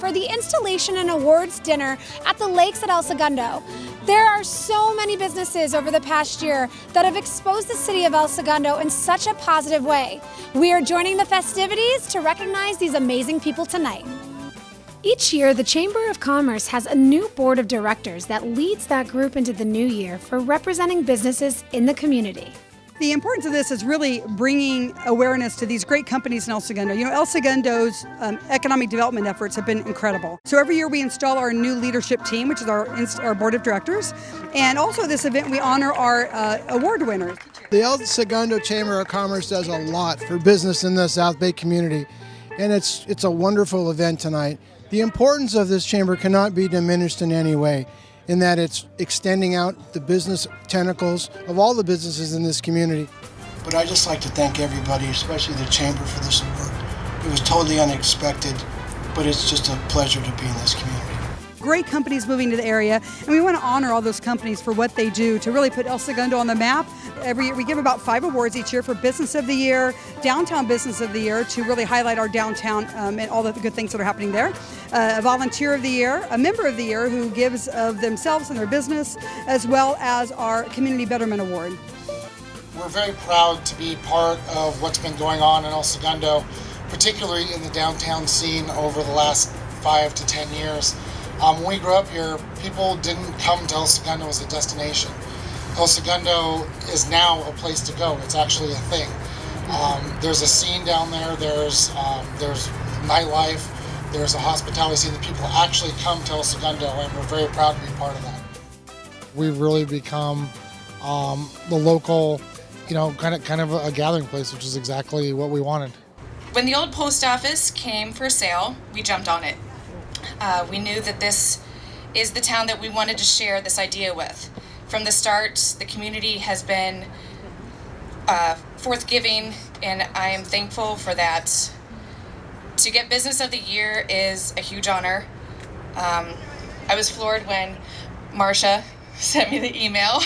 for the installation and awards dinner at the lakes at El Segundo. There are so many businesses over the past year that have exposed the city of El Segundo in such a positive way. We are joining the festivities to recognize these amazing people tonight. Each year, the Chamber of Commerce has a new board of directors that leads that group into the new year for representing businesses in the community. The importance of this is really bringing awareness to these great companies in El Segundo. You know, El Segundo's economic development efforts have been incredible. So every year we install our new leadership team, which is our board of directors. And also this event, we honor our award winners. The El Segundo Chamber of Commerce does a lot for business in the South Bay community. And it's a wonderful event tonight. The importance of this chamber cannot be diminished in any way, in that it's extending out the business tentacles of all the businesses in this community. But I'd just like to thank everybody, especially the chamber, for the support. It was totally unexpected, but it's just a pleasure to be in this community. Great companies moving to the area, and we want to honor all those companies for what they do to really put El Segundo on the map. Every year we give about 5 awards each year for Business of the Year, Downtown Business of the Year, to really highlight our downtown and all the good things that are happening there. A Volunteer of the Year, a Member of the Year who gives of themselves and their business, as well as our Community Betterment Award. We're very proud to be part of what's been going on in El Segundo, particularly in the downtown scene over the last 5 to 10 years. When we grew up here, people didn't come to El Segundo as a destination. El Segundo is now a place to go. It's actually a thing. There's a scene down there. There's nightlife. There's a hospitality scene that people actually come to El Segundo, and we're very proud to be part of that. We've really become the local, kind of a gathering place, which is exactly what we wanted. When the old post office came for sale, we jumped on it. We knew that this is the town that we wanted to share this idea with. From the start, the community has been forthgiving, and I am thankful for that. To get Business of the Year is a huge honor. I was floored when Marcia sent me the email.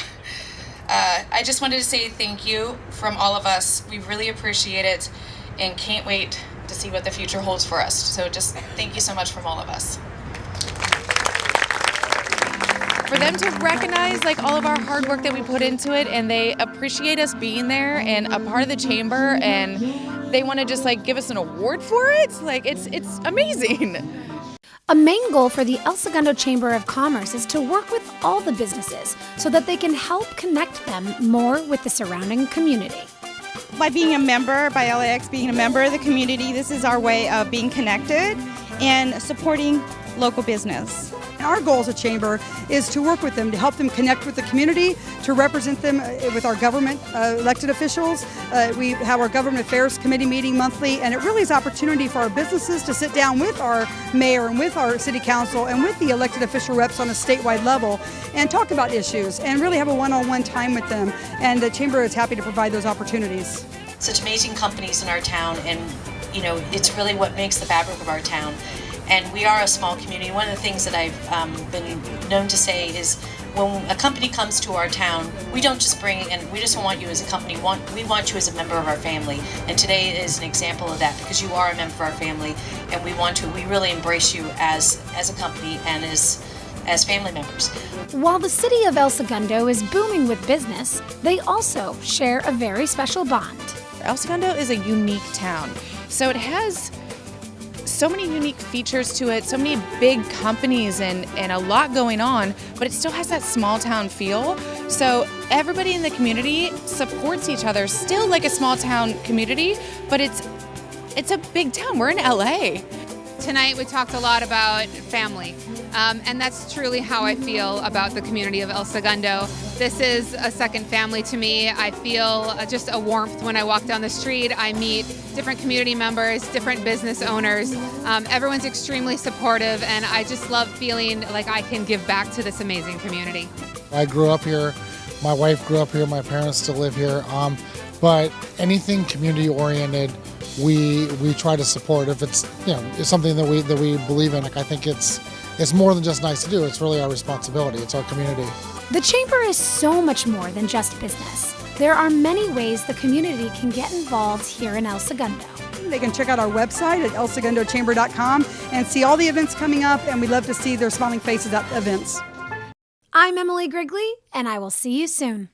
I just wanted to say thank you from all of us. We really appreciate it and can't wait to see what the future holds for us. So just thank you so much from all of us. For them to recognize all of our hard work that we put into it, and they appreciate us being there and a part of the chamber, and they want to just give us an award for it. It's amazing. A main goal for the El Segundo Chamber of Commerce is to work with all the businesses so that they can help connect them more with the surrounding community. By being a member, by LAX being a member of the community, this is our way of being connected and supporting local business. Our goal as a chamber is to work with them, to help them connect with the community, to represent them with our government elected officials. We have our Government Affairs Committee meeting monthly, and it really is an opportunity for our businesses to sit down with our mayor and with our city council and with the elected official reps on a statewide level and talk about issues and really have a one-on-one time with them. And the chamber is happy to provide those opportunities. Such amazing companies in our town, and it's really what makes the fabric of our town. And we are a small community. One of the things that I've been known to say is when a company comes to our town, we don't just bring, and we just don't want you as a company, we want you as a member of our family. And today is an example of that, because you are a member of our family, and we really embrace you as a company and as family members. While the city of El Segundo is booming with business, they also share a very special bond. El Segundo is a unique town, so it has so many unique features to it, so many big companies and a lot going on, but it still has that small town feel. So everybody in the community supports each other, still like a small town community, but it's a big town. We're in LA. Tonight we talked a lot about family, and that's truly how I feel about the community of El Segundo. This is a second family to me. I feel just a warmth when I walk down the street. I meet different community members, different business owners. Everyone's extremely supportive, and I just love feeling like I can give back to this amazing community. I grew up here. My wife grew up here. My parents still live here. But anything community oriented, we try to support. If it's it's something that we believe in. I think it's more than just nice to do. It's really our responsibility. It's our community. The chamber is so much more than just business. there are many ways the community can get involved here in El Segundo. They can check out our website at elsegundochamber.com and see all the events coming up, and we'd love to see their smiling faces at events. I'm Emily Grigley, and I will see you soon.